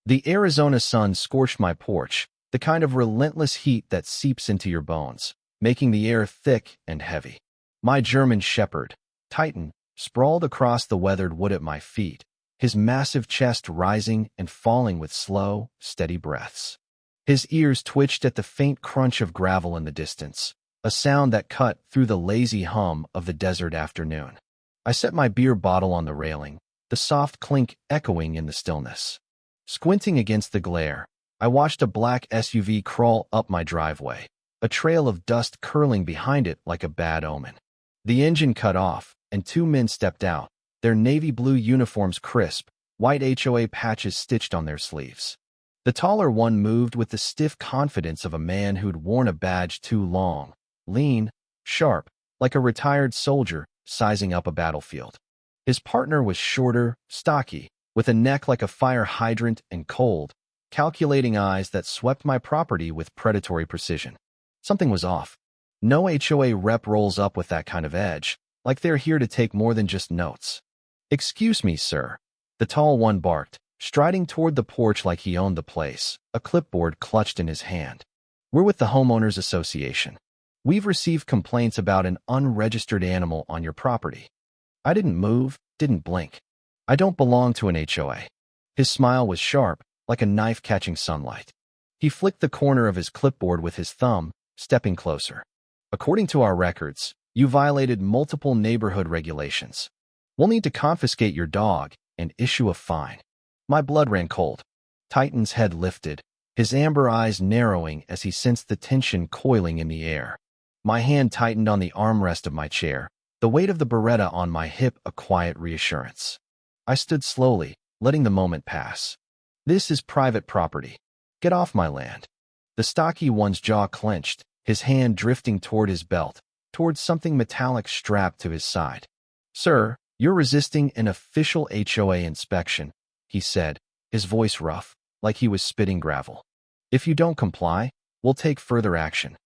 The Arizona sun scorched my porch, the kind of relentless heat that seeps into your bones, making the air thick and heavy. My German shepherd, Titan, sprawled across the weathered wood at my feet, his massive chest rising and falling with slow, steady breaths. His ears twitched at the faint crunch of gravel in the distance, a sound that cut through the lazy hum of the desert afternoon. I set my beer bottle on the railing, the soft clink echoing in the stillness. Squinting against the glare, I watched a black SUV crawl up my driveway, a trail of dust curling behind it like a bad omen. The engine cut off, and two men stepped out, their navy blue uniforms crisp, white HOA patches stitched on their sleeves. The taller one moved with the stiff confidence of a man who'd worn a badge too long, lean, sharp, like a retired soldier sizing up a battlefield. His partner was shorter, stocky, with a neck like a fire hydrant and cold, calculating eyes that swept my property with predatory precision. Something was off. No HOA rep rolls up with that kind of edge, like they're here to take more than just notes. "Excuse me, sir," the tall one barked, striding toward the porch like he owned the place, a clipboard clutched in his hand. "We're with the Homeowners Association. We've received complaints about an unregistered animal on your property." I didn't move, didn't blink. I don't belong to an HOA. His smile was sharp, like a knife catching sunlight. He flicked the corner of his clipboard with his thumb, stepping closer. "According to our records, you violated multiple neighborhood regulations. We'll need to confiscate your dog and issue a fine." My blood ran cold. Titan's head lifted, his amber eyes narrowing as he sensed the tension coiling in the air. My hand tightened on the armrest of my chair, the weight of the Beretta on my hip a quiet reassurance. I stood slowly, letting the moment pass. "This is private property. Get off my land." The stocky one's jaw clenched, his hand drifting toward his belt, toward something metallic strapped to his side. "Sir, you're resisting an official HOA inspection," he said, his voice rough, like he was spitting gravel. "If you don't comply, we'll take further action."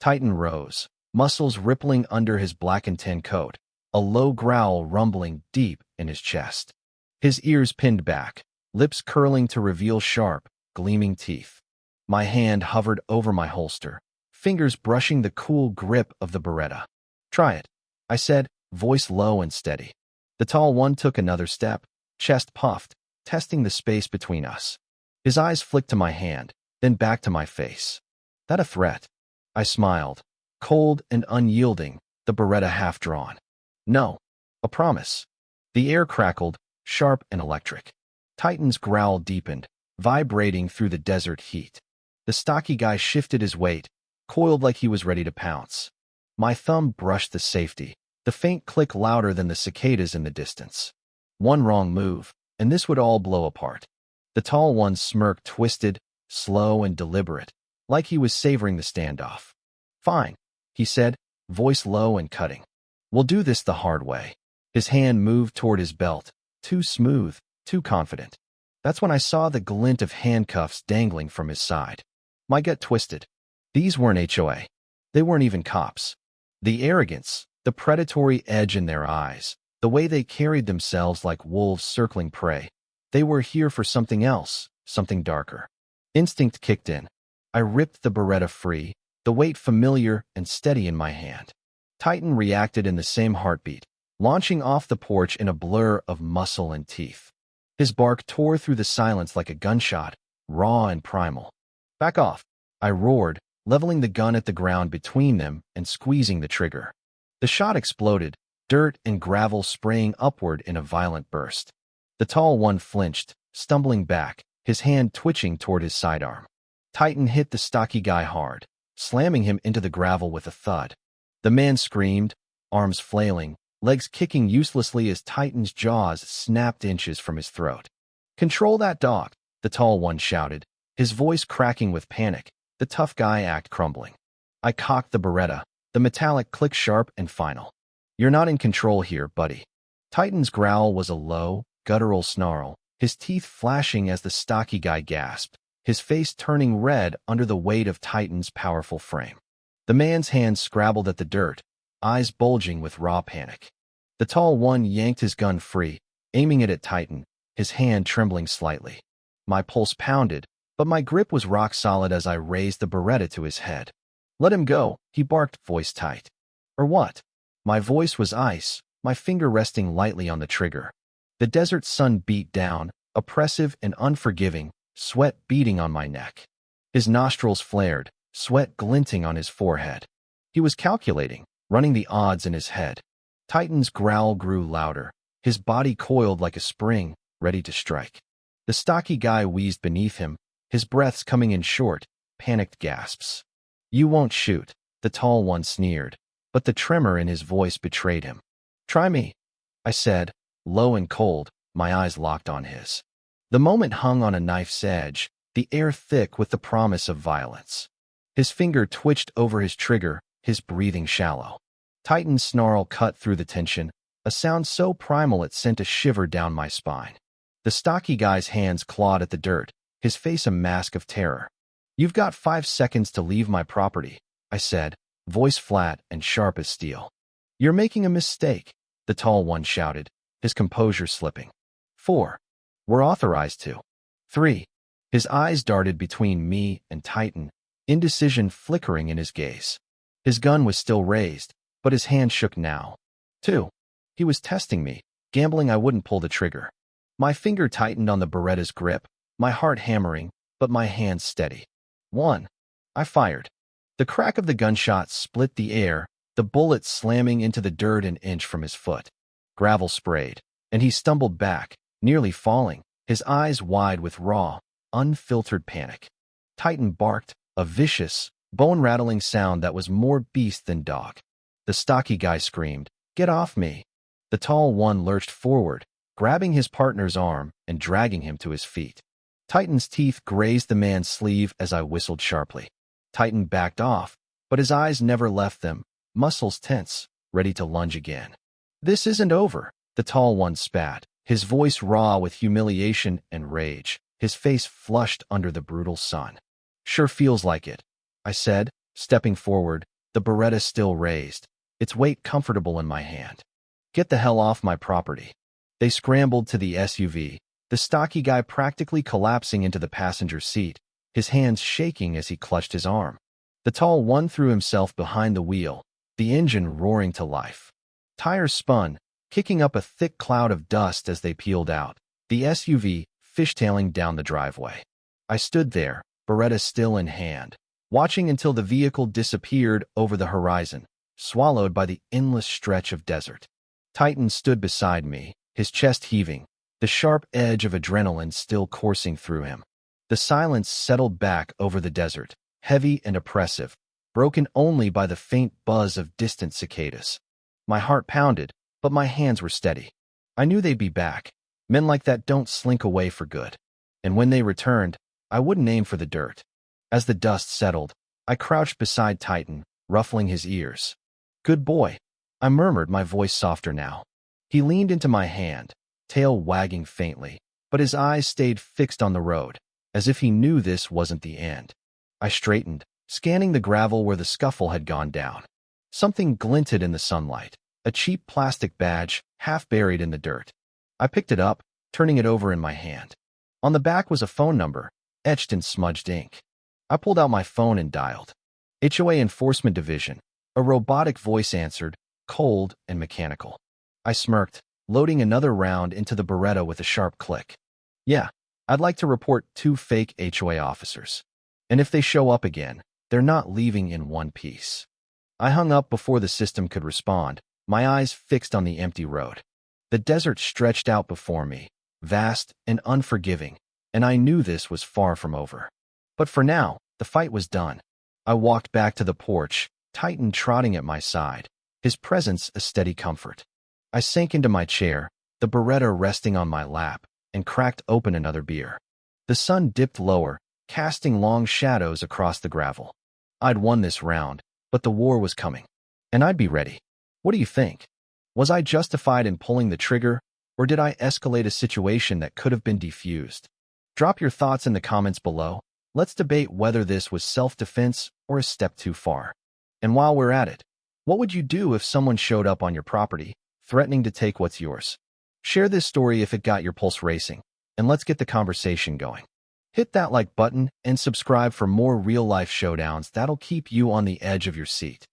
Titan rose, muscles rippling under his black and tan coat, a low growl rumbling deep in his chest. His ears pinned back, lips curling to reveal sharp, gleaming teeth. My hand hovered over my holster, fingers brushing the cool grip of the Beretta. "Try it," I said, voice low and steady. The tall one took another step, chest puffed, testing the space between us. His eyes flicked to my hand, then back to my face. "That a threat?" I smiled, cold and unyielding, the Beretta half drawn. "No, a promise." The air crackled, sharp and electric. Titan's growl deepened, vibrating through the desert heat. The stocky guy shifted his weight, coiled like he was ready to pounce. My thumb brushed the safety, the faint click louder than the cicadas in the distance. One wrong move, and this would all blow apart. The tall one's smirk twisted, slow and deliberate, like he was savoring the standoff. "Fine," he said, voice low and cutting. "We'll do this the hard way." His hand moved toward his belt, too smooth, too confident. That's when I saw the glint of handcuffs dangling from his side. My gut twisted. These weren't HOA. They weren't even cops. The arrogance, the predatory edge in their eyes, the way they carried themselves like wolves circling prey. They were here for something else, something darker. Instinct kicked in. I ripped the Beretta free, the weight familiar and steady in my hand. Titan reacted in the same heartbeat, launching off the porch in a blur of muscle and teeth. His bark tore through the silence like a gunshot, raw and primal. "Back off," I roared, leveling the gun at the ground between them and squeezing the trigger. The shot exploded, dirt and gravel spraying upward in a violent burst. The tall one flinched, stumbling back, his hand twitching toward his sidearm. Titan hit the stocky guy hard, slamming him into the gravel with a thud. The man screamed, arms flailing, legs kicking uselessly as Titan's jaws snapped inches from his throat. "Control that dog," the tall one shouted, his voice cracking with panic, the tough guy act crumbling. I cocked the Beretta, the metallic click sharp and final. "You're not in control here, buddy." Titan's growl was a low, guttural snarl, his teeth flashing as the stocky guy gasped, his face turning red under the weight of Titan's powerful frame. The man's hands scrabbled at the dirt, eyes bulging with raw panic. The tall one yanked his gun free, aiming it at Titan, his hand trembling slightly. My pulse pounded, but my grip was rock solid as I raised the Beretta to his head. "Let him go," he barked, voice tight. "Or what?" My voice was ice, my finger resting lightly on the trigger. The desert sun beat down, oppressive and unforgiving, sweat beading on my neck. His nostrils flared, sweat glinting on his forehead. He was calculating, running the odds in his head. Titan's growl grew louder, his body coiled like a spring, ready to strike. The stocky guy wheezed beneath him, his breaths coming in short, panicked gasps. "You won't shoot," the tall one sneered, but the tremor in his voice betrayed him. "Try me," I said, low and cold, my eyes locked on his. The moment hung on a knife's edge, the air thick with the promise of violence. His finger twitched over his trigger, his breathing shallow. Titan's snarl cut through the tension, a sound so primal it sent a shiver down my spine. The stocky guy's hands clawed at the dirt, his face a mask of terror. "You've got 5 seconds to leave my property," I said, voice flat and sharp as steel. "You're making a mistake," the tall one shouted, his composure slipping. 4. "We're authorized to." 3. His eyes darted between me and Titan, indecision flickering in his gaze. His gun was still raised, but his hand shook now. 2. He was testing me, gambling I wouldn't pull the trigger. My finger tightened on the Beretta's grip, my heart hammering, but my hand steady. 1. I fired. The crack of the gunshot split the air, the bullet slamming into the dirt an inch from his foot. Gravel sprayed, and he stumbled back, nearly falling, his eyes wide with raw, unfiltered panic. Titan barked, a vicious, bone-rattling sound that was more beast than dog. The stocky guy screamed, "Get off me!" The tall one lurched forward, grabbing his partner's arm and dragging him to his feet. Titan's teeth grazed the man's sleeve as I whistled sharply. Titan backed off, but his eyes never left them, muscles tense, ready to lunge again. "This isn't over," the tall one spat, his voice raw with humiliation and rage, his face flushed under the brutal sun. "Sure feels like it," I said, stepping forward, the Beretta still raised, its weight comfortable in my hand. "Get the hell off my property." They scrambled to the SUV, the stocky guy practically collapsing into the passenger seat, his hands shaking as he clutched his arm. The tall one threw himself behind the wheel, the engine roaring to life. Tires spun, kicking up a thick cloud of dust as they peeled out, the SUV fishtailing down the driveway. I stood there, Beretta still in hand, watching until the vehicle disappeared over the horizon, swallowed by the endless stretch of desert. Titan stood beside me, his chest heaving, the sharp edge of adrenaline still coursing through him. The silence settled back over the desert, heavy and oppressive, broken only by the faint buzz of distant cicadas. My heart pounded, but my hands were steady. I knew they'd be back. Men like that don't slink away for good. And when they returned, I wouldn't aim for the dirt. As the dust settled, I crouched beside Titan, ruffling his ears. "Good boy," I murmured, my voice softer now. He leaned into my hand, tail wagging faintly, but his eyes stayed fixed on the road, as if he knew this wasn't the end. I straightened, scanning the gravel where the scuffle had gone down. Something glinted in the sunlight, a cheap plastic badge, half buried in the dirt. I picked it up, turning it over in my hand. On the back was a phone number, etched in smudged ink. I pulled out my phone and dialed. HOA Enforcement Division. A robotic voice answered, cold and mechanical. I smirked, loading another round into the Beretta with a sharp click. "Yeah, I'd like to report 2 fake HOA officers. And if they show up again, they're not leaving in one piece." I hung up before the system could respond, my eyes fixed on the empty road. The desert stretched out before me, vast and unforgiving, and I knew this was far from over. But for now, the fight was done. I walked back to the porch, Titan trotting at my side, his presence a steady comfort. I sank into my chair, the Beretta resting on my lap, and cracked open another beer. The sun dipped lower, casting long shadows across the gravel. I'd won this round, but the war was coming, and I'd be ready. What do you think? Was I justified in pulling the trigger, or did I escalate a situation that could have been defused? Drop your thoughts in the comments below. Let's debate whether this was self-defense or a step too far. And while we're at it, what would you do if someone showed up on your property, threatening to take what's yours? Share this story if it got your pulse racing, and let's get the conversation going. Hit that like button and subscribe for more real-life showdowns that'll keep you on the edge of your seat.